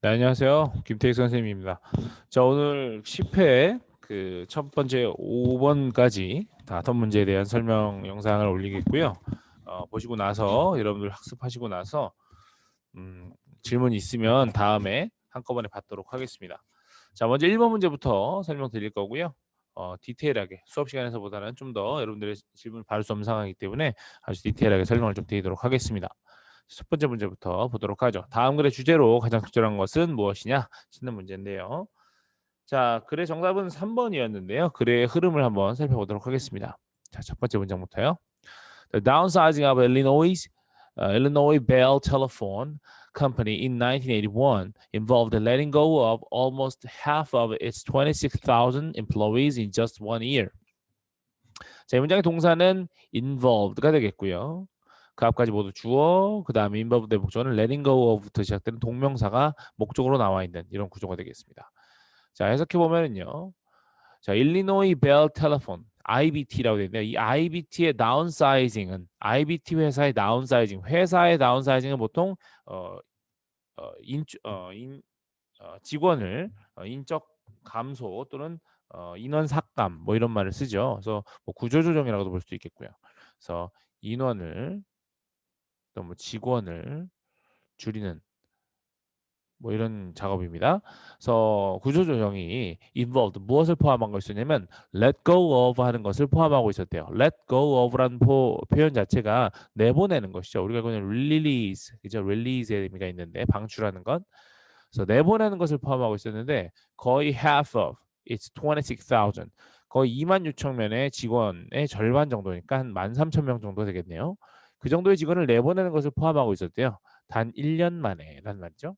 네, 안녕하세요. 김태희 선생님입니다. 자, 오늘 10회 그 첫 번째 5번까지 5문제에 대한 설명 영상을 올리겠고요. 보시고 나서 여러분들 학습하시고 나서 음, 질문 있으면 다음에 한꺼번에 받도록 하겠습니다. 자, 먼저 1번 문제부터 설명드릴 거고요. 디테일하게 수업 시간에서보다는 좀 더 여러분들의 질문을 받을 수 없는 상황이기 때문에 아주 디테일하게 설명을 좀 드리도록 하겠습니다. 첫 번째 문제부터 보도록 하죠. 다음 글의 주제로 가장 적절한 것은 무엇이냐? 싶는 문제인데요. 자, 글의 정답은 3번이었는데요. 글의 흐름을 한번 살펴보도록 하겠습니다. 자, 첫 번째 문장부터요. The downsizing of Illinois Bell Telephone Company in 1981 involved the letting go of almost half of its 26,000 employees in just 1 year. 자, 이 문장의 동사는 involved가 되겠고요. 그 앞까지 모두 주어, 그 다음에 involved의 목적어는 letting go of부터 시작되는 동명사가 목적으로 나와 있는 이런 구조가 되겠습니다. 자, 해석해 보면은요. 자, 일리노이 벨 텔레폰 IBT라고 되어 있는데 이 IBT의 downsizing은 IBT 회사의 downsizing, 회사의 downsizing은 보통 어, 직원을 인적 감소 또는 인원 삭감 뭐 이런 말을 쓰죠. 그래서 뭐 구조조정이라고도 볼 수도 있겠고요. 그래서 인원을 또 뭐 직원을 줄이는 뭐 이런 작업입니다. 그래서 구조조정이 involved 무엇을 포함한 것이냐면 let go of 하는 것을 포함하고 있었대요. let go of라는 표현 자체가 내보내는 것이죠. 우리가 그냥 release, 그죠? release의 의미가 있는데 방출하는 것. 그래서 내보내는 것을 포함하고 있었는데 거의 half of it's 26,000 거의 26,000 명의 직원의 절반 정도니까 한 13,000명 정도 되겠네요. 그 정도의 직원을 내보내는 것을 포함하고 있었대요. 단 1년 만에란 말이죠.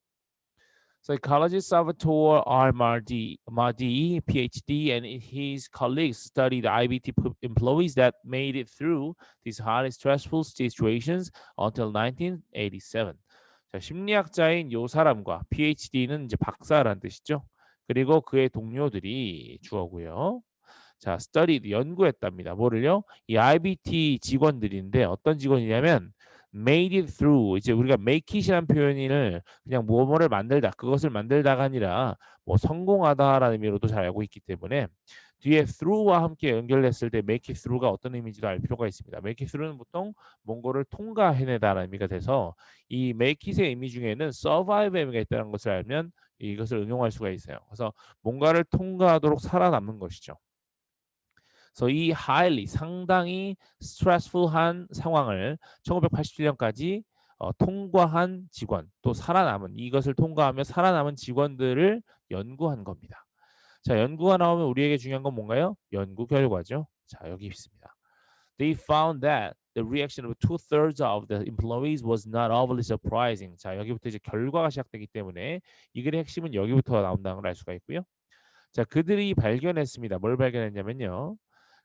Psychologist Salvatore R. Mardi, PhD, and his colleagues studied IBT employees that made it through these highly stressful situations until 1987. 자, 심리학자인 요 사람과 PhD는 이제 박사라는 뜻이죠. 그리고 그의 동료들이 주어고요. 자, studied 연구했답니다. 뭐를요? 이 IBT 직원들인데 어떤 직원이냐면 made it through 이제 우리가 make it이라는 표현을 그냥 뭐뭐를 만들다 그것을 만들다가 아니라 뭐 성공하다라는 의미로도 잘 알고 있기 때문에 뒤에 through와 함께 연결했을 때 make it through가 어떤 의미인지도 알 필요가 있습니다. make it through는 보통 뭔가를 통과해내다라는 의미가 돼서 이 make it의 의미 중에는 survive의 의미가 있다는 것을 알면 이것을 응용할 수가 있어요. 그래서 뭔가를 통과하도록 살아남는 것이죠. 그래서 이 highly 상당히 stressful한 상황을 1987년까지 통과한 직원 또 살아남은 이것을 통과하며 살아남은 직원들을 연구한 겁니다. 자, 연구가 나오면 우리에게 중요한 건 뭔가요? 연구 결과죠. 자, 여기 있습니다. They found that the reaction of two-thirds of the employees was not overly surprising. 자, 여기부터 이제 결과가 시작되기 때문에 이 글의 핵심은 여기부터 나온다는 걸 알 수가 있고요. 자, 그들이 발견했습니다. 뭘 발견했냐면요.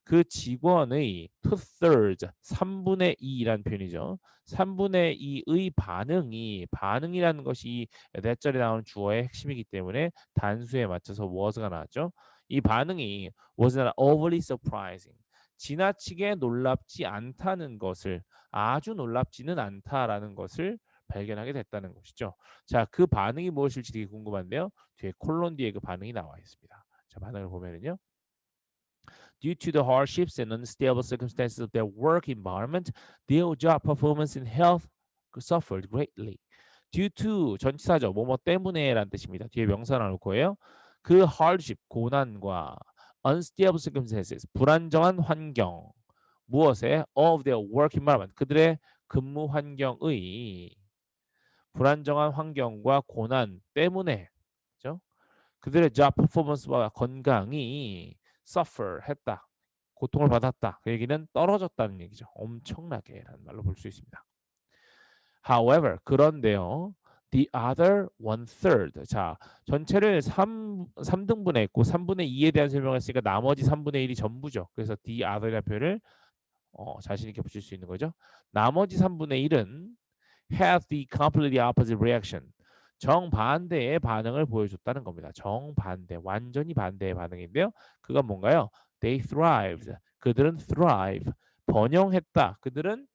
그 직원의 two-thirds, 3분의 2라는 표현이죠. 3분의 2의 반응이라는 것이 대절에 나오는 주어의 핵심이기 때문에 단수에 맞춰서 was가 나왔죠. 이 반응이 was not overly surprising. 지나치게 놀랍지 않다는 것을 아주 놀랍지는 않다라는 것을 발견하게 됐다는 것이죠. 자, 그 반응이 무엇일지 되게 궁금한데요. 뒤에 콜론 뒤에 그 반응이 나와 있습니다. 자, 반응을 보면은요. Due to the hardships and unstable circumstances of their work environment, their job performance and health suffered greatly. Due to 전치사죠. 뭐뭐 때문에라는 뜻입니다. 뒤에 명사 나올 거예요. 그 hardship 고난과 unstable circumstances 불안정한 환경 무엇에 of their work environment 그들의 근무 환경의 불안정한 환경과 고난 때문에 그죠? 그들의 job performance와 건강이 suffer 했다. 고통을 받았다. 그 얘기는 떨어졌다는 얘기죠. 엄청나게라는 말로 볼 수 있습니다. However, 그런데요. The other one third. 자, 전체를 3등분해 했고 3분의 2에 대한 설명을 했으니까 나머지 3분의 1이 전부죠. 그래서 the other이라는 표현을 자신 있게 붙일 수 있는 거죠. 나머지 3분의 1은 had the completely opposite reaction. 정반대의 반응을 보여줬다는 겁니다. 정반대, 완전히 반대의 반응인데요. 그건 뭔가요? They thrived. 그들은 thrive. 번영했다. 그들은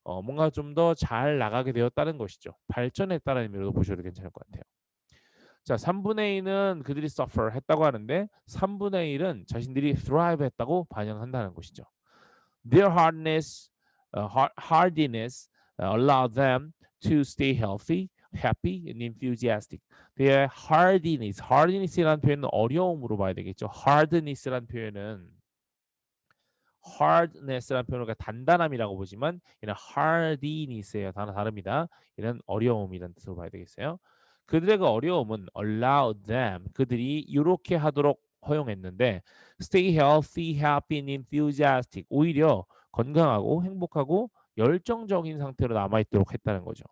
뭔가 좀 더 잘 나가게 되었다는 것이죠. 발전했다는 의미로도 보셔도 괜찮을 것 같아요. 자, 3분의 2는 그들이 suffer 했다고 하는데 3분의 1은 자신들이 thrive 했다고 반영한다는 것이죠. Their hardiness allowed them to stay healthy, happy, and enthusiastic. Their hardness이라는 표현은 어려움으로 봐야 되겠죠. hardness라는 표현은 hardness라는 표현을 단단함이라고 보지만 이는 hardness예요. 단어 다릅니다. 이는 어려움이라는 뜻으로 봐야 되겠어요. 그들의 그 어려움은 allowed them 그들이 이렇게 하도록 허용했는데 stay healthy, happy, and enthusiastic 오히려 건강하고 행복하고 열정적인 상태로 남아있도록 했다는 거죠.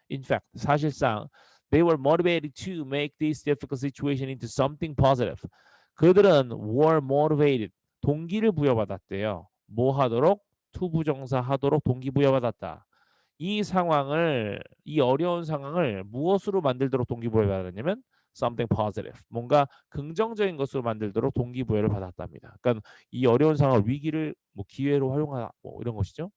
In fact, 사실상 they were motivated to make this difficult situation into something positive. 그들은 were motivated 동기를 부여받았대요. 뭐 하도록? 투부정사 하도록 동기부여받았다. 이 어려운 상황을 무엇으로 만들도록 동기부여받았냐면 something positive. 뭔가 긍정적인 것으로 만들도록 동기부여를 받았답니다. 그러니까 이 어려운 상황 위기를 뭐 기회로 활용하다 뭐 이런 것이죠.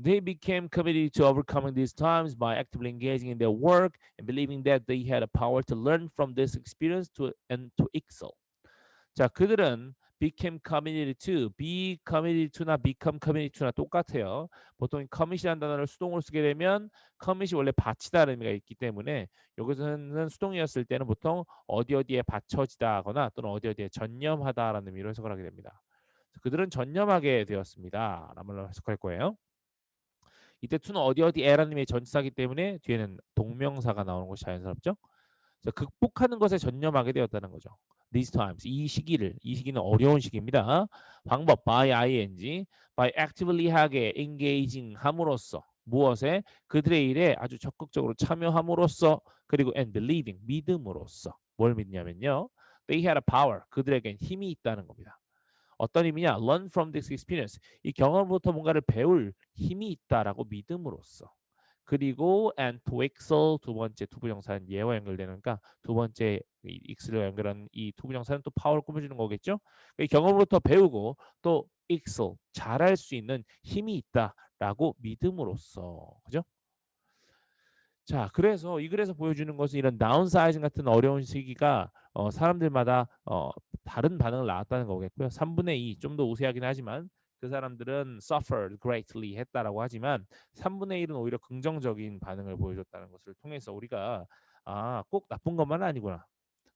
They became committed to overcoming these times by actively engaging in their work and believing that they had a power to learn from this experience and to excel. 자, 그들은 became committed to, be committed to나 become committed to나 똑같아요. 보통 commit이라는 단어를 수동으로 쓰게 되면 commit이 원래 바치다라는 의미가 있기 때문에 여기서는 수동이었을 때는 보통 어디에 받쳐지다거나 또는 어디에 전념하다라는 의미로 해석을 하게 됩니다. 그들은 전념하게 되었습니다. 라는 말로 해석할 거예요. 이때 to는 어디에라는 의미의 전치사이기 때문에 뒤에는 동명사가 나오는 것이 자연스럽죠. 자, 극복하는 것에 전념하게 되었다는 거죠. These times, 이 시기는 어려운 시기입니다. 방법, by ing, by actively 하게, engaging 함으로써, 무엇에? 그들의 일에 아주 적극적으로 참여함으로써, 그리고 and believing, 믿음으로써. 뭘 믿냐면요. They had a power, 그들에겐 힘이 있다는 겁니다. 어떤 힘이냐? Learn from this experience, 이 경험으로부터 뭔가를 배울 힘이 있다라고 믿음으로써. 그리고 and to excel 두 번째 투부정사는 예와 연결되니까 두 번째 ex를 연결한 이 투부정사는 또 파워를 꾸며주는 거겠죠. 이 경험으로부터 배우고 또 excel 잘할 수 있는 힘이 있다라고 믿음으로써 그죠? 자, 그래서 이 글에서 보여주는 것은 이런 다운사이징 같은 어려운 시기가 사람들마다 다른 반응을 낳았다는 거겠고요. 3분의 2, 좀 더 우세하긴 하지만 그 사람들은 suffered greatly 했다라고 하지만 3분의 1은 오히려 긍정적인 반응을 보여줬다는 것을 통해서 우리가 꼭 나쁜 것만 아니구나.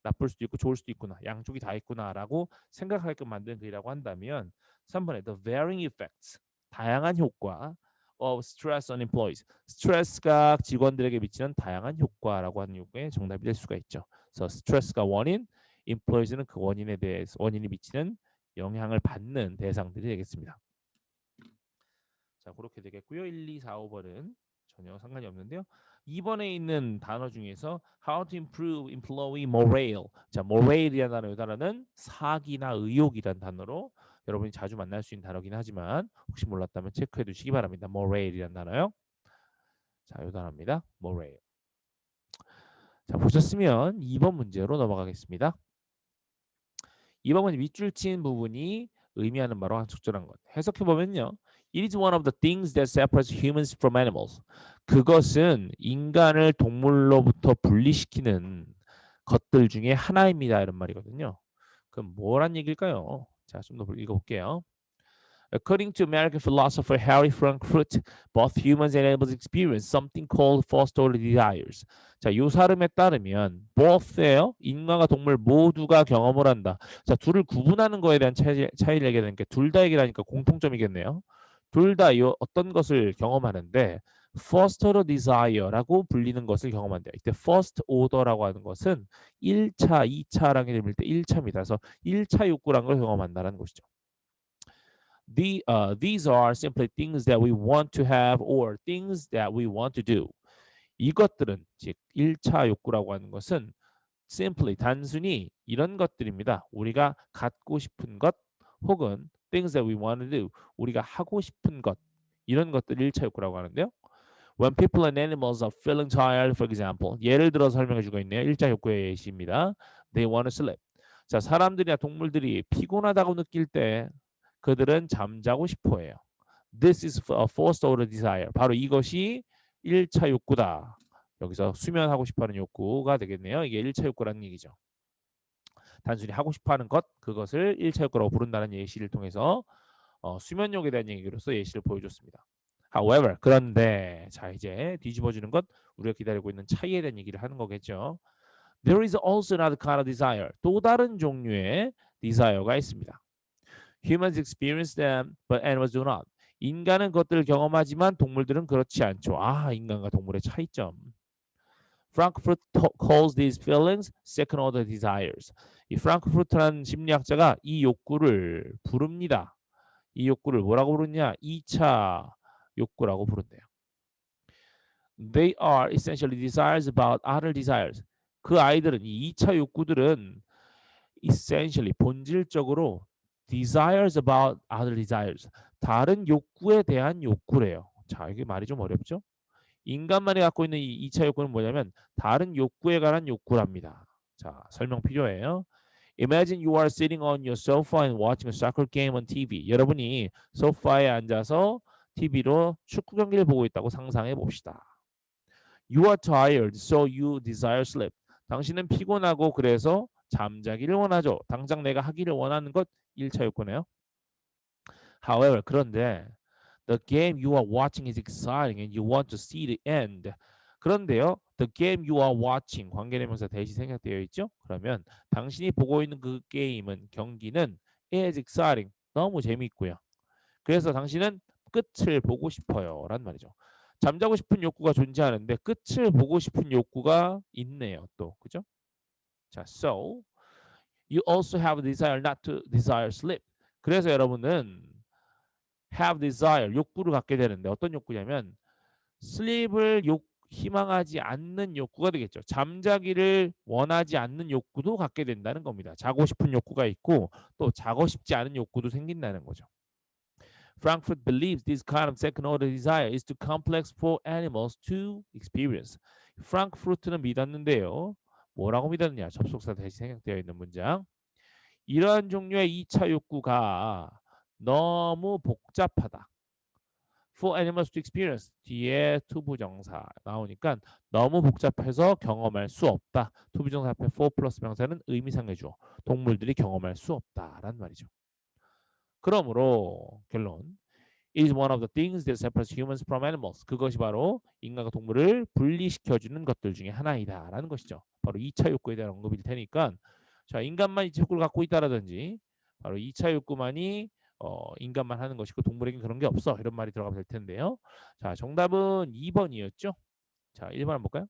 나쁠 수도 있고 좋을 수도 있구나. 양쪽이 다 있구나라고 생각하게끔 만든 글이라고 한다면 3번에 the varying effects, 다양한 효과 of stress on employees. 스트레스가 직원들에게 미치는 다양한 효과라고 하는 요구에 정답이 될 수가 있죠. 그래서 스트레스가 원인, employees는 그 원인에 대해서 원인이 미치는 영향을 받는 대상들이 되겠습니다. 자, 그렇게 되겠고요. 1, 2, 4, 5번은 전혀 상관이 없는데요. 2번에 있는 단어 중에서 how to improve employee morale. 자, morale이라는 단어, 이 단어는 사기나 의욕이라는 단어로 여러분이 자주 만날 수 있는 단어긴 하지만 혹시 몰랐다면 체크해 두시기 바랍니다. morale이라는 단어요. 자, 이 단어입니다. morale. 자, 보셨으면 2번 문제로 넘어가겠습니다. 2번 문제 밑줄 친 부분이 의미하는 바로 적절한 것. 해석해 보면요. It is one of the things that separates humans from animals. 그것은 인간을 동물로부터 분리시키는 것들 중에 하나입니다. 이런 말이거든요. 그럼 뭐란 얘기일까요? 자, 좀 더 읽어볼게요. According to American philosopher Harry Frankfurt, both humans and animals experience something called first order desires. 자, 요 사람에 따르면 both예요. 인간과 동물 모두가 경험을 한다. 자, 둘을 구분하는 거에 대한 차이를 얘기하니까 둘 다 얘기하니까 공통점이겠네요. 둘 다 어떤 것을 경험하는데 first order desire라고 불리는 것을 경험한대요. 이때 first order라고 하는 것은 1차, 2차라는 게 들릴 때 1차입니다. 그래서 1차 욕구라는 걸 경험한다는 것이죠. These are simply things that we want to have or things that we want to do. 이것들은 즉 1차 욕구라고 하는 것은 simply 단순히 이런 것들입니다. 우리가 갖고 싶은 것 혹은 things that we want to do. 우리가 하고 싶은 것 이런 것들 1차 욕구라고 하는데요. When people and animals are feeling tired, for example. 예를 들어서 설명해 주고 있네요. 1차 욕구의 예시입니다. They want to sleep. 자, 사람들이나 동물들이 피곤하다고 느낄 때 그들은 잠자고 싶어해요. This is a first order desire. 바로 이것이 1차 욕구다. 여기서 수면하고 싶어하는 욕구가 되겠네요. 이게 1차 욕구라는 얘기죠. 단순히 하고 싶어하는 것, 그것을 1차 욕구라고 부른다는 예시를 통해서 수면욕에 대한 얘기로서 예시를 보여줬습니다. However, 그런데 자 이제 뒤집어주는 것, 우리가 기다리고 있는 차이에 대한 얘기를 하는 거겠죠. There is also another kind of desire. 또 다른 종류의 desire가 있습니다. Humans experience them, but animals do not. 인간은 그것들을 경험하지만 동물들은 그렇지 않죠. 아, 인간과 동물의 차이점. Frankfurt calls these feelings second order desires. 이 프랑크푸르트라는 심리학자가 이 욕구를 부릅니다. 이 욕구를 뭐라고 부르냐? 2차 욕구라고 부른대요. They are essentially desires about other desires. 그 아이들은 이 2차 욕구들은 essentially 본질적으로 desires about other desires. 다른 욕구에 대한 욕구래요. 자, 이게 말이 좀 어렵죠? 인간만이 갖고 있는 이 2차 욕구는 뭐냐면 다른 욕구에 관한 욕구랍니다. 자, 설명 필요해요. Imagine you are sitting on your sofa and watching a soccer game on TV. 여러분이 소파에 앉아서 TV로 축구 경기를 보고 있다고 상상해 봅시다. You are tired, so you desire sleep. 당신은 피곤하고 그래서 잠자기를 원하죠. 당장 내가 하기를 원하는 것 1차 욕구네요. However, 그런데 the game you are watching is exciting and you want to see the end. 그런데요, the game you are watching 관계대명사 대시 생략되어 있죠? 그러면 당신이 보고 있는 그 게임은 경기는 is exciting 너무 재미있고요. 그래서 당신은 끝을 보고 싶어요. 란 말이죠. 잠자고 싶은 욕구가 존재하는데 끝을 보고 싶은 욕구가 있네요. 또 그죠? 자, so you also have a desire not to desire sleep. 그래서 여러분은 have desire 욕구를 갖게 되는데 어떤 욕구냐면 sleep을 희망하지 않는 욕구가 되겠죠. 잠자기를 원하지 않는 욕구도 갖게 된다는 겁니다. 자고 싶은 욕구가 있고 또 자고 싶지 않은 욕구도 생긴다는 거죠. Frankfurt believes this kind of second order desire is too complex for animals to experience. 프랑크푸르트는 믿었는데요. 뭐라고 믿었느냐? 접속사 대신 생략되어 있는 문장. 이러한 종류의 2차 욕구가 너무 복잡하다. For animals to experience 뒤에 투부정사 나오니까 너무 복잡해서 경험할 수 없다. 투부정사 앞에 for 플러스 명사는 의미상해줘. 동물들이 경험할 수 없다라는 말이죠. 그러므로 결론 It is one of the things that separates humans from animals. 그것이 바로 인간과 동물을 분리시켜주는 것들 중에 하나이다라는 것이죠. 바로 2차 욕구에 대한 언급일 테니까 자 인간만 2차 욕구를 갖고 있다라든지 바로 2차 욕구만이 인간만 하는 것이고 동물에겐 그런 게 없어. 이런 말이 들어가면 될 텐데요. 자 정답은 2번이었죠. 자 1번 한번 볼까요?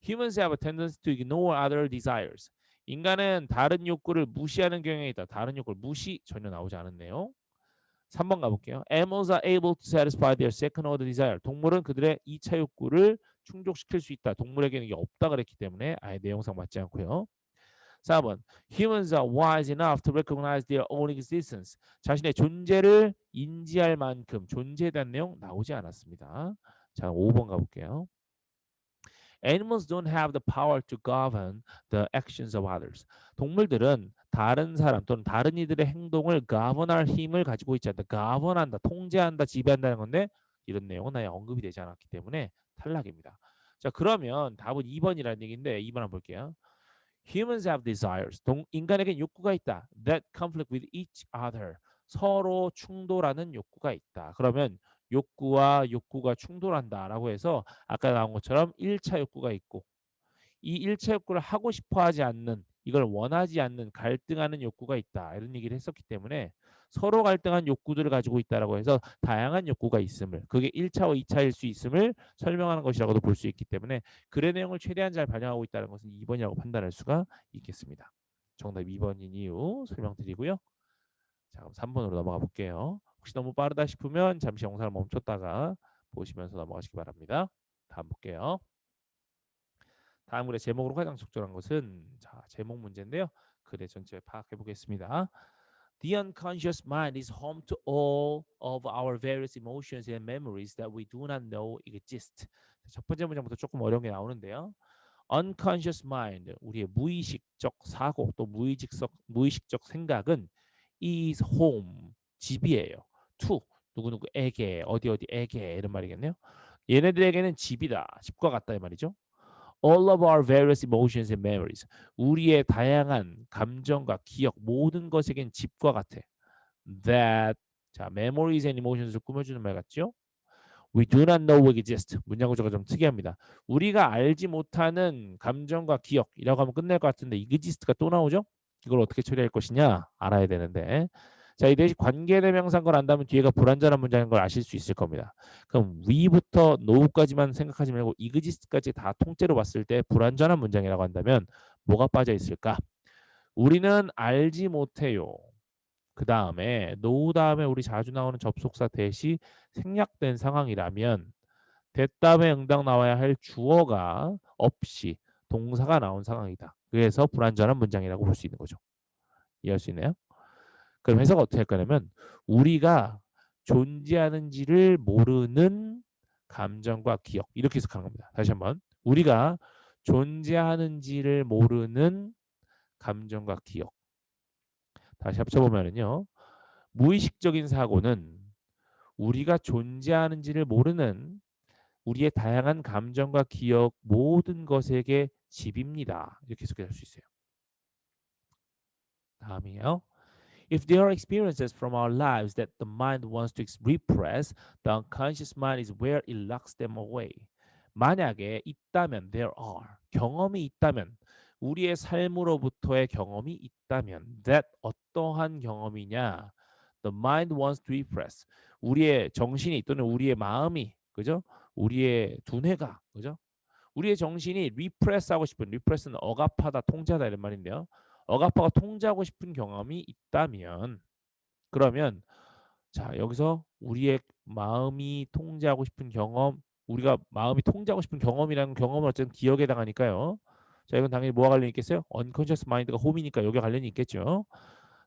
Humans have a tendency to ignore other desires. 인간은 다른 욕구를 무시하는 경향이 있다. 다른 욕구를 무시 전혀 나오지 않았네요. 3번 가볼게요. Animals are able to satisfy their second order desire. 동물은 그들의 2차 욕구를 충족시킬 수 있다. 동물에게는 이게 없다 그랬기 때문에 아예 내용상 맞지 않고요. 4번. Humans are wise enough to recognize their own existence. 자신의 존재를 인지할 만큼 존재에 대한 내용 나오지 않았습니다. 자, 5번 가볼게요. Animals don't have the power to govern the actions of others. 동물들은 다른 사람 또는 다른 이들의 행동을 govern할 힘을 가지고 있지 않다. govern한다, 통제한다, 지배한다는 건데 이런 내용은 아예 언급이 되지 않았기 때문에 탈락입니다. 자, 그러면 답은 2번이라는 얘기인데 2번 한번 볼게요. Humans have desires. 인간에겐 욕구가 있다. That conflict with each other. 서로 충돌하는 욕구가 있다. 그러면 욕구와 욕구가 충돌한다라고 해서 아까 나온 것처럼 1차 욕구가 있고 이 1차 욕구를 하고 싶어 하지 않는 이걸 원하지 않는 갈등하는 욕구가 있다. 이런 얘기를 했었기 때문에 서로 갈등한 욕구들을 가지고 있다라고 해서 다양한 욕구가 있음을 그게 1차와 2차일 수 있음을 설명하는 것이라고도 볼 수 있기 때문에 글의 내용을 최대한 잘 반영하고 있다는 것은 2번이라고 판단할 수가 있겠습니다. 정답 2번인 이유 설명드리고요. 자, 그럼 3번으로 넘어가 볼게요. 혹시 너무 빠르다 싶으면 잠시 영상을 멈췄다가 보시면서 넘어가시기 바랍니다. 다음 볼게요. 다음 글의 제목으로 가장 적절한 것은 자 제목 문제인데요. 글의 전체 파악해 보겠습니다. The unconscious mind is home to all of our various emotions and memories that we do not know exist. 첫 번째 문장부터 조금 어려운 게 나오는데요. Unconscious mind, 우리의 무의식적 사고 또 무의식적 생각은 is home, 집이에요. to 누구누구에게 어디어디에게 이런 말이겠네요. 얘네들에게는 집이다. 집과 같다 이 말이죠. all of our various emotions and memories. 우리의 다양한 감정과 기억 모든 것에겐 집과 같아. That 자 memories and emotions을 꾸며주는 말 같죠? We do not know exist. 문장 구조가 좀 특이합니다. 우리가 알지 못하는 감정과 기억이라고 하면 끝날 것 같은데 exist가 또 나오죠? 이걸 어떻게 처리할 것이냐 알아야 되는데 자, 이 대신 관계대명사인 걸 안다면 뒤에가 불완전한 문장인 걸 아실 수 있을 겁니다. 그럼 we부터 know까지만 생각하지 말고 exist까지 다 통째로 봤을 때 불완전한 문장이라고 한다면 뭐가 빠져 있을까? 우리는 알지 못해요. 그 다음에 know 다음에 우리 자주 나오는 접속사 대시 생략된 상황이라면 됐다음에 응당 나와야 할 주어가 없이 동사가 나온 상황이다. 그래서 불완전한 문장이라고 볼 수 있는 거죠. 이해할 수 있나요? 그럼 해석을 어떻게 할 거냐면 우리가 존재하는지를 모르는 감정과 기억 이렇게 해석하는 겁니다. 다시 한번 우리가 존재하는지를 모르는 감정과 기억 다시 합쳐보면요 무의식적인 사고는 우리가 존재하는지를 모르는 우리의 다양한 감정과 기억 모든 것에게 집입니다. 이렇게 해석할 수 있어요. 다음이에요. If there are experiences from our lives that the mind wants to repress, the unconscious mind is where it locks them away. 만약에 있다면, there are, 경험이 있다면, 우리의 삶으로부터의 경험이 있다면, that 어떠한 경험이냐? The mind wants to repress. 우리의 정신이 또는 우리의 마음이, 그죠? 우리의 두뇌가, 그죠? 우리의 정신이 repress 하고 싶은, repress는 억압하다, 통제하다 이런 말인데요. 억압하고 통제하고 싶은 경험이 있다면 그러면 자 여기서 우리의 마음이 통제하고 싶은 경험 우리가 마음이 통제하고 싶은 경험이라는 경험은 어쨌든 기억에 해당하니까요. 자 이건 당연히 뭐와 관련이 있겠어요? unconscious mind가 홈이니까 여기에 관련이 있겠죠.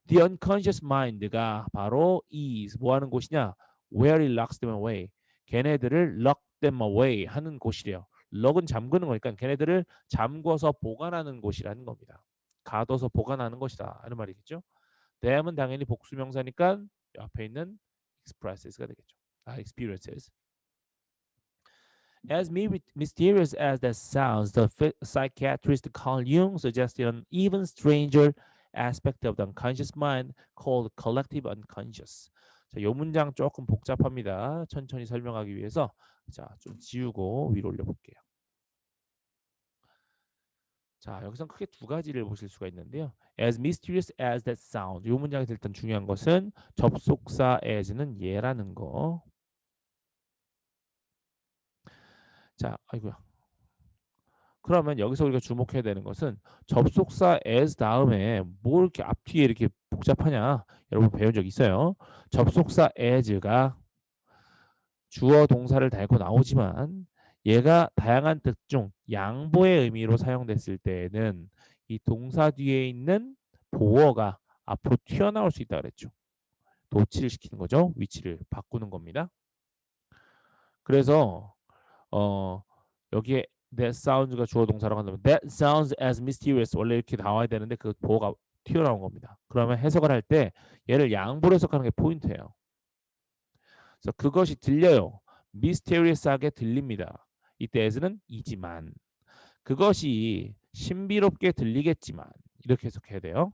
The unconscious mind가 바로 is 뭐 하는 곳이냐? Where it locks them away. 걔네들을 lock them away 하는 곳이래요. lock은 잠그는 거니까 걔네들을 잠궈서 보관하는 곳이라는 겁니다. 가둬서 보관하는 것이다 하는 말이겠죠. them은 당연히 복수명사니까 앞에 있는 expresses가 되겠죠. experiences. As mysterious as that sounds, the psychiatrist Carl Jung suggested an even stranger aspect of the unconscious mind called collective unconscious. 자, 이 문장 조금 복잡합니다. 천천히 설명하기 위해서 자, 좀 지우고 위로 올려볼게요. 자, 여기서 크게 두 가지를 보실 수가 있는데요. As mysterious as that sound. 이 문장에서 일단 중요한 것은 접속사 as는 얘라는 거. 자, 아이고야. 그러면 여기서 우리가 주목해야 되는 것은 접속사 as 다음에 뭐 이렇게 앞뒤에 이렇게 복잡하냐? 여러분 배운 적 있어요. 접속사 as가 주어 동사를 달고 나오지만 얘가 다양한 특종, 양보의 의미로 사용됐을 때에는 이 동사 뒤에 있는 보어가 앞으로 튀어나올 수 있다 그랬죠. 도치를 시키는 거죠. 위치를 바꾸는 겁니다. 그래서 여기에 that sounds가 주어 동사라고 한다면 that sounds as mysterious 원래 이렇게 나와야 되는데 그 보어가 튀어나온 겁니다. 그러면 해석을 할 때 얘를 양보로 해석하는 게 포인트예요. 그래서 그것이 들려요. mysterious하게 들립니다. 이때 as는 이지만 그것이 신비롭게 들리겠지만 이렇게 해석해야 돼요.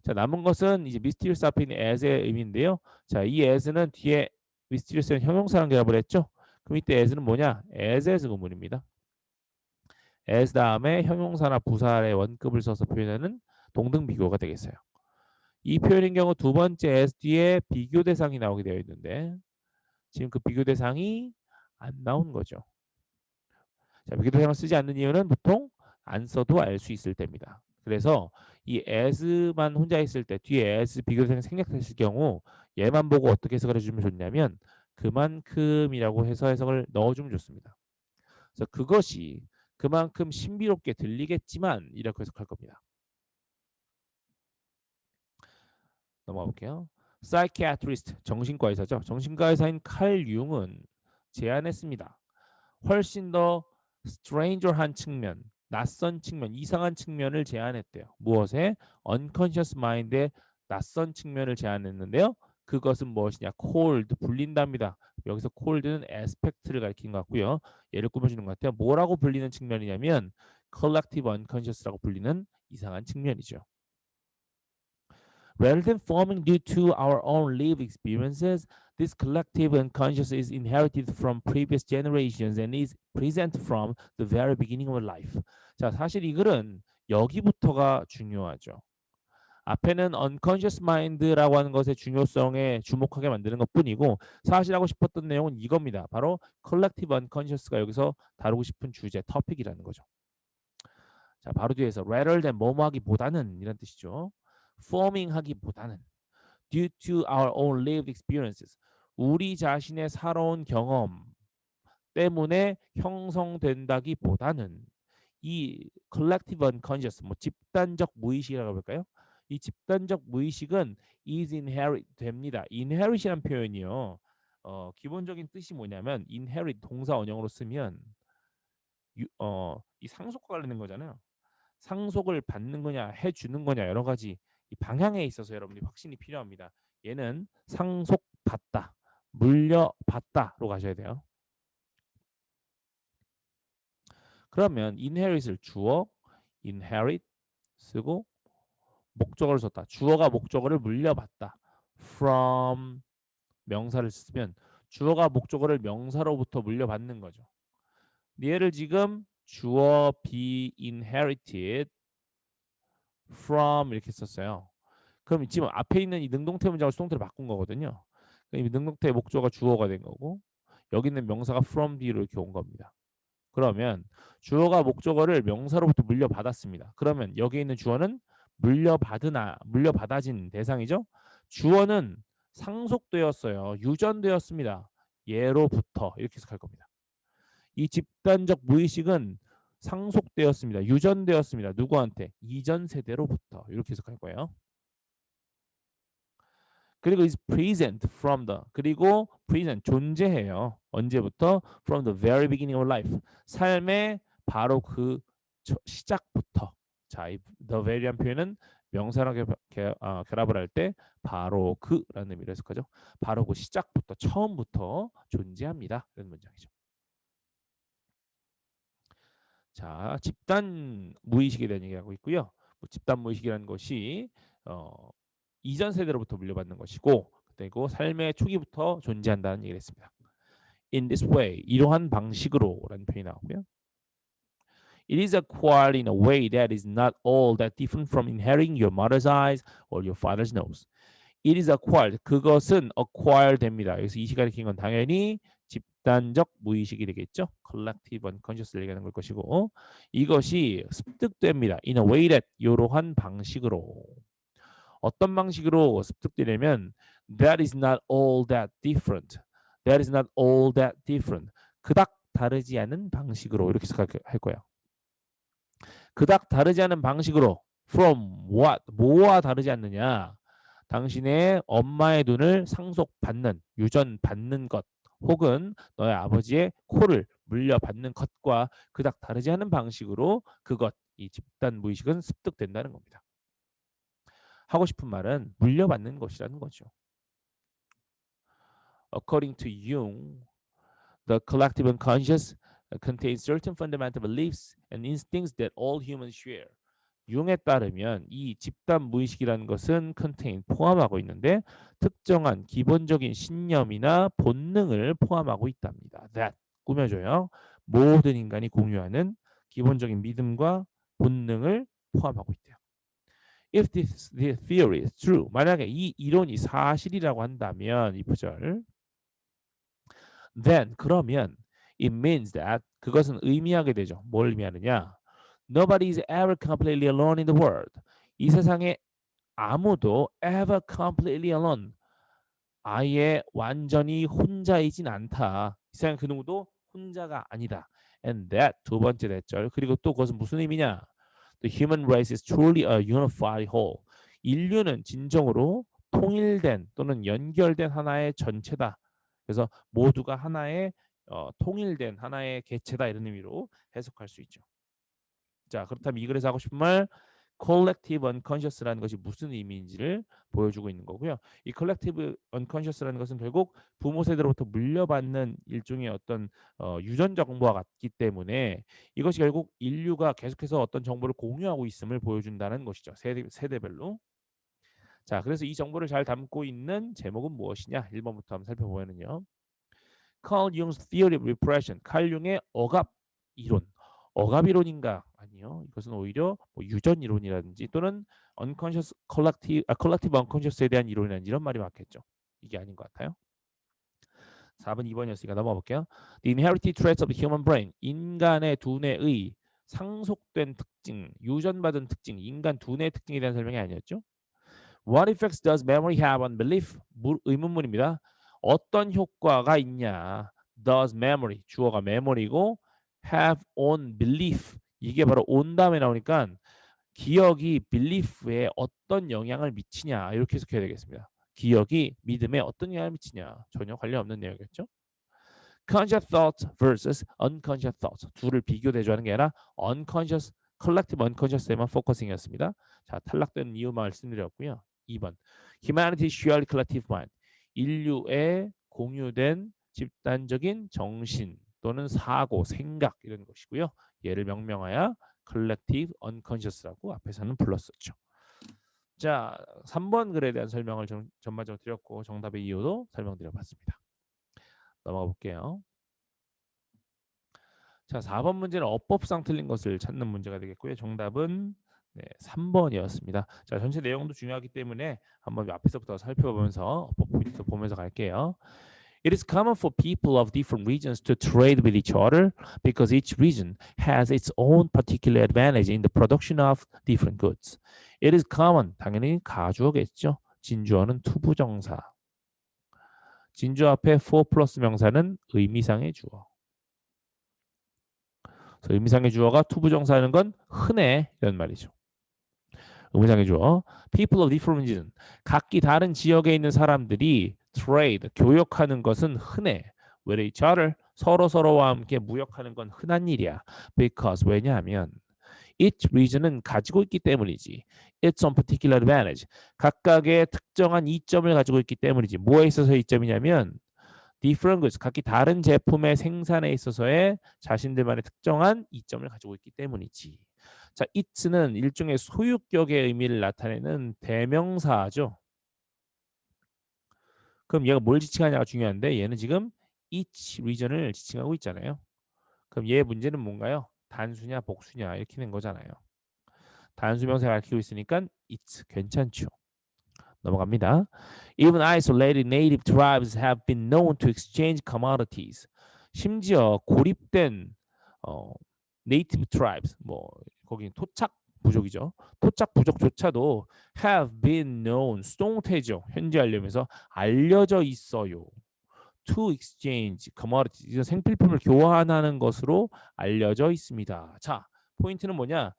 자 남은 것은 이제 mysterious 앞에 있는 as의 의미인데요. 자 이 as는 뒤에 mysterious는 형용사랑 결합을 했죠. 그럼 이때 as는 뭐냐? as 구문입니다. as 다음에 형용사나 부사의 원급을 써서 표현하는 동등 비교가 되겠어요. 이 표현인 경우 두 번째 as 뒤에 비교 대상이 나오게 되어 있는데 지금 그 비교 대상이 안 나온 거죠. 자, 비교 대상을 쓰지 않는 이유는 보통 안 써도 알 수 있을 때입니다. 그래서 이 as만 혼자 있을 때 뒤에 as 비교 대상이 생략됐을 경우 얘만 보고 어떻게 해석을 해주면 좋냐면 그만큼이라고 해서 해석을 넣어주면 좋습니다. 그래서 그것이 그만큼 신비롭게 들리겠지만 이렇게 해석할 겁니다. 넘어가 볼게요. psychiatrist 정신과 의사죠. 정신과 의사인 칼 융은 제안했습니다. 훨씬 더 stranger한 측면, 낯선 측면, 이상한 측면을 제안했대요. 무엇에? unconscious mind의 낯선 측면을 제안했는데요. 그것은 무엇이냐? cold, 불린답니다. 여기서 cold는 aspect를 가리키는 것 같고요. 얘를 꾸며주는 것 같아요. 뭐라고 불리는 측면이냐면 collective unconscious라고 불리는 이상한 측면이죠. Rather than forming due to our own lived experiences, this collective unconscious is inherited from previous generations and is present from the very beginning of life. 자, 사실 이 글은 여기부터가 중요하죠. 앞에는 unconscious mind라고 하는 것의 중요성에 주목하게 만드는 것뿐이고 사실 하고 싶었던 내용은 이겁니다. 바로 collective unconscious가 여기서 다루고 싶은 주제, to픽이라는 거죠. 자, 바로 뒤에서 rather than 뭐뭐 하기보다는 이런 뜻이죠. forming 하기보다는 due to our own lived experiences 우리 자신의 살아온 경험 때문에 형성된다기보다는 이 collective unconscious 뭐 집단적 무의식이라고 볼까요? 이 집단적 무의식은 is inherit 됩니다. inherit이라는 표현이요. 기본적인 뜻이 뭐냐면 inherit 동사 원형으로 쓰면 이 상속과 관련된 거잖아요. 상속을 받는 거냐 해주는 거냐 여러 가지 이 방향에 있어서 여러분들이 확신이 필요합니다. 얘는 상속받다, 물려받다로 가셔야 돼요. 그러면 inherit을 주어 inherit 쓰고 목적어를 썼다. 주어가 목적어를 물려받다. from 명사를 쓰면 주어가 목적어를 명사로부터 물려받는 거죠. 얘를 지금 주어 be inherited from 이렇게 썼어요. 그럼 지금 앞에 있는 이 능동태 문장을 수동태로 바꾼 거거든요. 이 능동태의 목적어가 주어가 된 거고 여기 있는 명사가 from B로 이렇게 온 겁니다. 그러면 주어가 목적어를 명사로부터 물려받았습니다. 그러면 여기 있는 주어는 물려받아진 대상이죠. 주어는 상속되었어요. 유전되었습니다. 예로부터 이렇게 해석할 겁니다. 이 집단적 무의식은 상속되었습니다. 유전되었습니다. 누구한테? 이전 세대로부터 이렇게 해석할 거예요. 그리고 is present from the 그리고 present 존재해요. 언제부터? From the very beginning of life. 삶의 바로 그 시작부터. 자, 이 the very란 표현은 명사랑 결합을 할 때 바로 그라는 의미로 해석하죠. 바로 그 시작부터 처음부터 존재합니다. 이런 문장이죠. 자, 집단 무의식에 대한 얘기하고 있고요. 집단 무의식이라는 것이 이전 세대로부터 물려받는 것이고 그리고 삶의 초기부터 존재한다는 얘기를 했습니다. In this way, 이러한 방식으로라는 표현이 나오고요. It is acquired in a way that is not all that different from inheriting your mother's eyes or your father's nose. It is acquired. 그것은 acquire 됩니다. 여기서 이 시간에 긴 건 당연히 집단적 무의식이 되겠죠. collective unconscious를 얘기하는 걸 것이고 이것이 습득됩니다. in a way that 이러한 방식으로 어떤 방식으로 습득되냐면 that is not all that different. That is not all that different. 그닥 다르지 않은 방식으로 이렇게 생각할 거예요. 그닥 다르지 않은 방식으로 from what 뭐와 다르지 않느냐? 당신의 엄마의 눈을 상속받는 유전받는 것 혹은 너의 아버지의 코를 물려받는 것과 그닥 다르지 않은 방식으로 그것 이 집단 무의식은 습득된다는 겁니다. 하고 싶은 말은 물려받는 것이라는 거죠. According to Jung, the collective unconscious contains certain fundamental beliefs and instincts that all humans share. 융에 따르면 이 집단 무의식이라는 것은 contain 포함하고 있는데 특정한 기본적인 신념이나 본능을 포함하고 있답니다. That 꾸며줘요. 모든 인간이 공유하는 기본적인 믿음과 본능을 포함하고 있대요. If this theory is true, 만약에 이 이론이 사실이라고 한다면 이 구절 then 그러면 it means that 그것은 의미하게 되죠. 뭘 의미하느냐? Nobody is ever completely alone in the world. 이 세상에 아무도 ever completely alone 아예 완전히 혼자이진 않다. 이 세상 그 누구도 혼자가 아니다. And that 두 번째 대절 그리고 또 그것은 무슨 의미냐? The human race is truly a unified whole. 인류는 진정으로 통일된 또는 연결된 하나의 전체다. 그래서 모두가 하나의 통일된 하나의 개체다 이런 의미로 해석할 수 있죠. 자, 그렇다면 이 글에서 하고 싶은 말 collective unconscious라는 것이 무슨 의미인지를 보여주고 있는 거고요. 이 collective unconscious라는 것은 결국 부모 세대로부터 물려받는 일종의 어떤 유전 정보와 같기 때문에 이것이 결국 인류가 계속해서 어떤 정보를 공유하고 있음을 보여준다는 것이죠. 세대별로. 자, 그래서 이 정보를 잘 담고 있는 제목은 무엇이냐? 1번부터 한번 살펴보면요. Carl Jung's Theory of Repression, 칼 융의 억압 이론. 억압 이론인가? 아니요. 이것은 오히려 뭐 유전 이론이라든지 또는 unconscious collective unconscious에 대한 이론이라든지 이런 말이 맞겠죠. 이게 아닌 것 같아요. 4번 2번이었으니까 넘어가 볼게요. The inherited traits of the human brain. 인간의 두뇌의 상속된 특징, 유전받은 특징, 인간 두뇌의 특징에 대한 설명이 아니었죠. What effects does memory have on belief? 의문문입니다. 어떤 효과가 있냐? Does memory, 주어가 memory고 have on belief. 이게 바로 on 다음에 나오니까 기억이 belief에 어떤 영향을 미치냐 이렇게 해석해야 되겠습니다. 기억이 믿음에 어떤 영향을 미치냐 전혀 관련 없는 내용이겠죠. Conscious thoughts versus unconscious thoughts. 둘을 비교 대조하는 게 아니라 unconscious, collective unconscious에만 포커싱이었습니다. 자, 탈락된 이유 말씀드렸고요. 2번. Humanity's shared collective mind. 인류의 공유된 집단적인 정신 또는 사고, 생각 이런 것이고요. 얘를 명명하여 collective unconscious라고 앞에서는 불렀었죠. 자, 3번 글에 대한 설명을 전반적으로 드렸고 정답의 이유도 설명드려봤습니다. 넘어가 볼게요. 자, 4번 문제는 어법상 틀린 것을 찾는 문제가 되겠고요. 정답은 3번이었습니다. 자, 전체 내용도 중요하기 때문에 한번 앞에서부터 살펴보면서 어법 포인트 보면서 갈게요. It is common for people of different regions to trade with each other because each region has its own particular advantage in the production of different goods. It is common, 당연히 가주어겠죠. 진주어는 투부정사. 진주어 앞에 for 플러스 명사는 의미상의 주어. 의미상의 주어가 투부정사하는 건 흔해 이런 말이죠. 의미상의 주어 people of different region 각기 다른 지역에 있는 사람들이 trade 교역하는 것은 흔해. with each other 서로와 함께 무역하는 건 흔한 일이야. because 왜냐하면 each region은 가지고 있기 때문이지. its own particular advantage 각각의 특정한 이점을 가지고 있기 때문이지. 뭐에 있어서의 이점이냐면 different goods 각기 다른 제품의 생산에 있어서의 자신들만의 특정한 이점을 가지고 있기 때문이지. 자, it는 일종의 소유격의 의미를 나타내는 대명사죠. 그럼 얘가 뭘 지칭하냐가 중요한데 얘는 지금 each region을 지칭하고 있잖아요. 그럼 얘의 문제는 뭔가요? 단수냐 복수냐 이렇게 된 거잖아요. 단수명사가 가르치고 있으니까 it's 괜찮죠. 넘어갑니다. Even isolated native tribes have been known to exchange commodities. 심지어 고립된 native tribes, 뭐 거기 토착 부족이죠. 토착 부족조차도 have been known, 수동태죠. 현재하려면서 알려져 있어요. To exchange commodities, 생필품을 교환하는 것으로 알려져 있습니다. 자, 포인트는 뭐냐?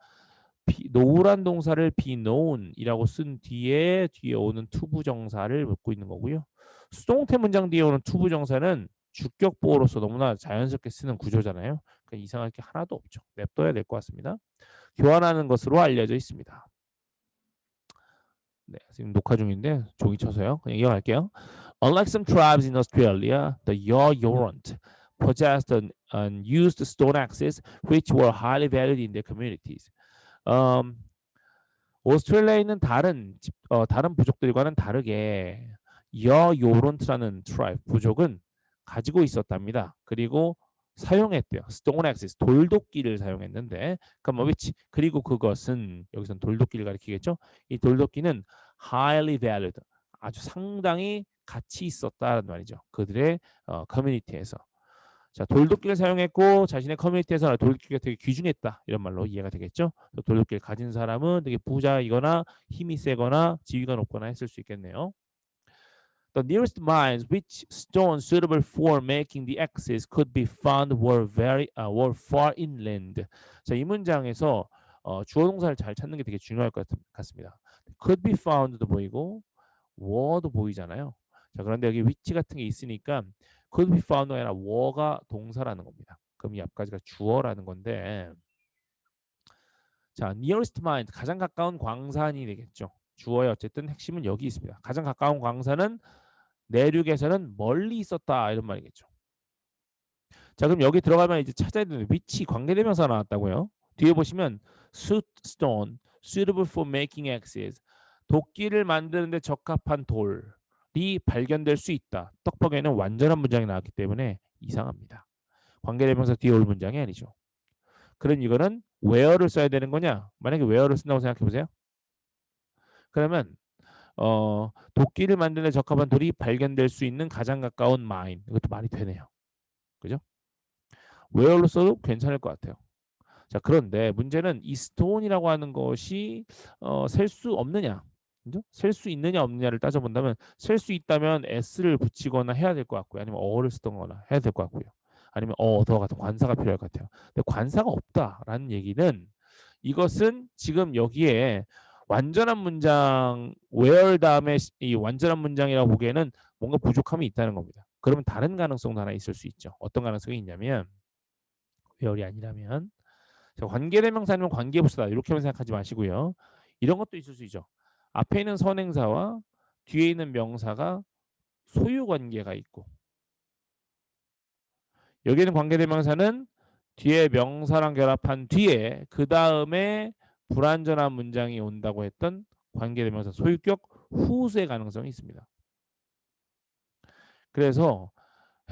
노란 동사를 be known이라고 쓴 뒤에 오는 투부정사를 묻고 있는 거고요. 수동태 문장 뒤에 오는 투부정사는 주격 보어로서 너무나 자연스럽게 쓰는 구조잖아요. 그러니까 이상할 게 하나도 없죠. 냅둬야 될 것 같습니다. 교환하는 것으로 알려져 있습니다. 네, 지금 녹화 중인데 종이 쳐서요. 그냥 이어갈게요. Unlike some tribes in Australia, the Yoront possessed and used stone axes, which were highly valued in their communities. 오스트레일리아에 있는 다른 부족들과는 다르게 여요론트라는 트라이브 부족은 가지고 있었답니다. 그리고 사용했대요. stone axes 돌도끼를 사용했는데 그리고 그것은 여기서는 돌도끼를 가리키겠죠. 이 돌도끼는 highly valued 아주 상당히 가치 있었다는 말이죠. 그들의 커뮤니티에서. 자, 돌도끼를 사용했고 자신의 커뮤니티에서 돌도끼가 되게 귀중했다 이런 말로 이해가 되겠죠. 돌도끼를 가진 사람은 되게 부자이거나 힘이 세거나 지위가 높거나 했을 수 있겠네요. The nearest mines which stones suitable for making the axes could be found were far inland. 자, 이 문장에서 주어 동사를 잘 찾는 게 되게 중요할 것 같습니다. could be found도 보이고 were도 보이잖아요. 자, 그런데 여기 which 같은 게 있으니까 could be found가 아니라 were가 동사라는 겁니다. 그럼 이 앞까지가 주어라는 건데 자, nearest mine 가장 가까운 광산이 되겠죠. 주어의 어쨌든 핵심은 여기 있습니다. 가장 가까운 광산은 내륙에서는 멀리 있었다 이런 말이겠죠. 자, 그럼 여기 들어가면 이제 찾아야 되는 위치 관계대명사 나왔다고요. 뒤에 보시면 suit stone suitable for making axes 도끼를 만드는데 적합한 돌이 발견될 수 있다. 떡볶이에는 완전한 문장이 나왔기 때문에 이상합니다. 관계대명사 뒤에 올 문장이 아니죠. 그럼 이거는 where를 써야 되는 거냐? 만약에 where를 쓴다고 생각해 보세요. 그러면 도끼를 만드는 데 적합한 돌이 발견될 수 있는 가장 가까운 mine 이것도 말이 되네요. 그죠? where로 써도 괜찮을 것 같아요. 자, 그런데 문제는 이 stone이라고 하는 것이 셀 수 없느냐? 그죠? 셀 수 있느냐 없느냐를 따져본다면 셀 수 있다면 s를 붙이거나 해야 될 것 같고요. 아니면 어를 쓰던 거나 해야 될 것 같고요. 아니면 더 같은 관사가 필요할 것 같아요. 근데 관사가 없다라는 얘기는 이것은 지금 여기에 완전한 문장 where 다음에 이 완전한 문장이라고 보기에는 뭔가 부족함이 있다는 겁니다. 그러면 다른 가능성도 하나 있을 수 있죠. 어떤 가능성이 있냐면 where이 아니라면 관계대명사는 관계부사다 이렇게만 생각하지 마시고요. 이런 것도 있을 수 있죠. 앞에 있는 선행사와 뒤에 있는 명사가 소유 관계가 있고 여기 있는 관계대명사는 뒤에 명사랑 결합한 뒤에 그 다음에 불완전한 문장이 온다고 했던 관계대명사 소유격 후수의 가능성이 있습니다. 그래서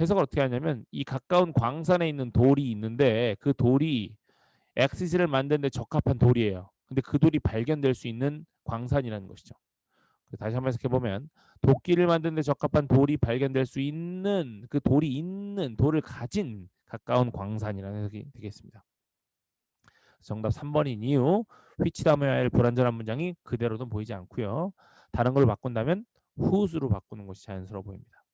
해석을 어떻게 하냐면 이 가까운 광산에 있는 돌이 있는데 그 돌이 엑시스를 만드는데 적합한 돌이에요. 근데 그 돌이 발견될 수 있는 광산이라는 것이죠. 다시 한번 해석해 보면 도끼를 만드는데 적합한 돌이 발견될 수 있는 그 돌이 있는 돌을 가진 가까운 광산이라는 해석이 되겠습니다. 정답 3번인 이유 which 다음에 할 불완전한 문장이 그대로는 보이지 않고요. 다른 걸로 바꾼다면 whose로 바꾸는 것이 자연스러워 보입니다.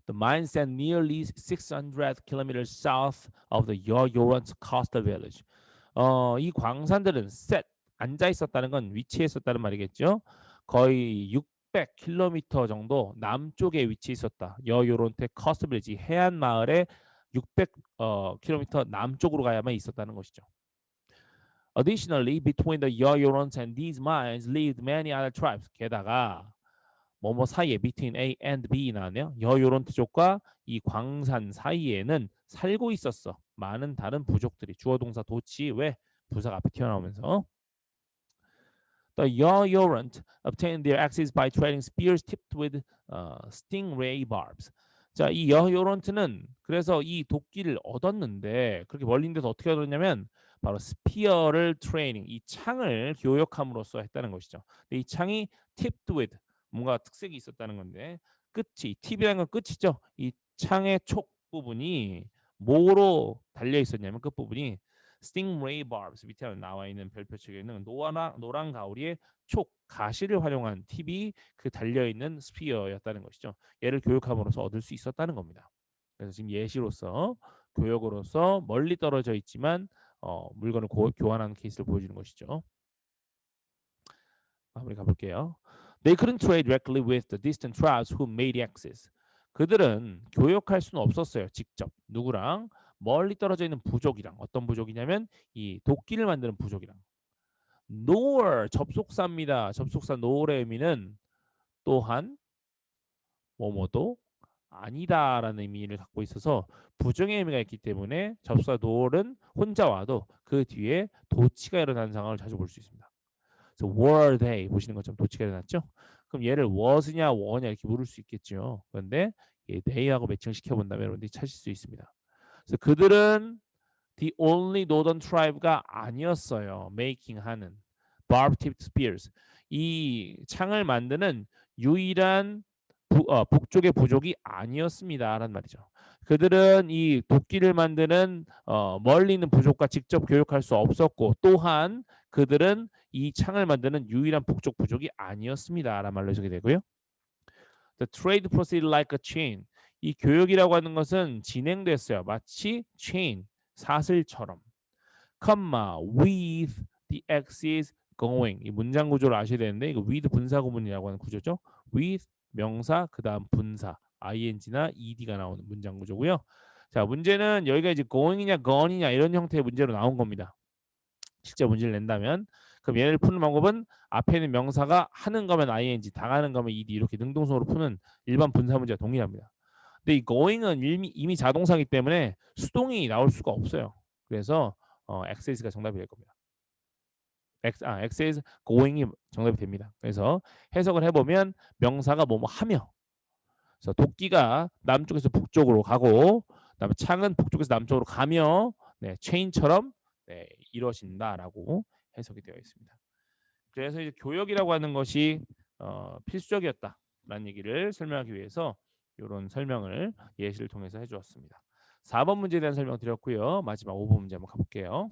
The mine sat nearly 600 kilometers south of the Yoyorant coastal village. 이 광산들은 set 앉아 있었다는 건 위치해 있었다는 말이겠죠. 거의 600km 정도 남쪽에 위치해 있었다. 여요론테 커스트 빌리지 해안 마을에 600km 남쪽으로 가야만 있었다는 것이죠. Additionally, between the Yoyorons and these mines lived many other tribes. 게다가 뭐뭐 사이에 between A and B 나왔네요. 여요론트족과 이 광산 사이에는 살고 있었어. 많은 다른 부족들이 주어 동사 도치 왜 부사가 앞에 튀어나오면서 The Yoyoront obtained their axes by trading spears tipped with stingray barbs. 자, 이 여요론트는 그래서 이 도끼를 얻었는데 그렇게 멀린 데서 어떻게 얻었냐면 바로 스피어를 트레이닝, 이 창을 교역함으로써 했다는 것이죠. 이 창이 tipped with 뭔가 특색이 있었다는 건데 끝이 팁이라는 건 끝이죠. 이 창의 촉 부분이 뭐로 달려 있었냐면 끝 부분이 stingray barbs 밑에 나와 있는 별표책에 있는 노란 가오리의 촉 가시를 활용한 팁이 그 달려 있는 스피어였다는 것이죠. 얘를 교육함으로써 얻을 수 있었다는 겁니다. 그래서 지금 예시로서 교역으로서 멀리 떨어져 있지만 물건을 교환하는 케이스를 보여주는 것이죠. 마무리 가볼게요. They couldn't trade directly with the distant tribes who made axes. 그들은 교역할 수는 없었어요. 직접 누구랑 멀리 떨어져 있는 부족이랑 어떤 부족이냐면 이 도끼를 만드는 부족이랑. nor 접속사입니다. 접속사 nor의 의미는 또한 뭐뭐도 아니다라는 의미를 갖고 있어서 부정의 의미가 있기 때문에 접속사 nor은 혼자 와도 그 뒤에 도치가 일어나는 상황을 자주 볼 수 있습니다. 그래서 were they 보시는 것처럼 도치가 일어났죠. 그럼 얘를 was냐 were냐 이렇게 물을 수 있겠죠. 그런데 they하고 매칭을 시켜본다면 여러분들이 찾을 수 있습니다. 그래서 그들은 the only northern tribe가 아니었어요. making 하는 barb-tipped spears. 이 창을 만드는 유일한 북쪽의 부족이 아니었습니다라는 말이죠. 그들은 이 도끼를 만드는 멀리 있는 부족과 직접 교육할 수 없었고 또한 그들은 이 창을 만드는 유일한 북쪽 부족이 아니었습니다라는 말로 해석이 되고요. The trade proceeded like a chain. 이 교육이라고 하는 것은 진행됐어요. 마치 chain, 사슬처럼. 컴마 with the axis going. 이 문장 구조를 아셔야 되는데 이거 with 분사 구문이라고 하는 구조죠. with 명사 그다음 분사 ing나 ed가 나오는 문장 구조고요. 자, 문제는 여기가 이제 going이냐 gone이냐 이런 형태의 문제로 나온 겁니다. 실제 문제를 낸다면. 그럼 얘를 푸는 방법은 앞에 있는 명사가 하는 거면 ing, 당하는 거면 ed 이렇게 능동성으로 푸는 일반 분사 문제와 동일합니다. 근데 이 going은 이미 자동사이기 때문에 수동이 나올 수가 없어요. 그래서 XS가 정답이 될 겁니다. XS going이 정답이 됩니다. 그래서 해석을 해보면 명사가 뭐뭐 하며, 그래서 도끼가 남쪽에서 북쪽으로 가고, 그다음에 창은 북쪽에서 남쪽으로 가며, 네, 체인처럼 네, 이루어진다라고 해석이 되어 있습니다. 그래서 이제 교역이라고 하는 것이 필수적이었다라는 얘기를 설명하기 위해서 이런 설명을 예시를 통해서 해주었습니다. 4번 문제에 대한 설명 드렸고요. 마지막 5번 문제 한번 가볼게요.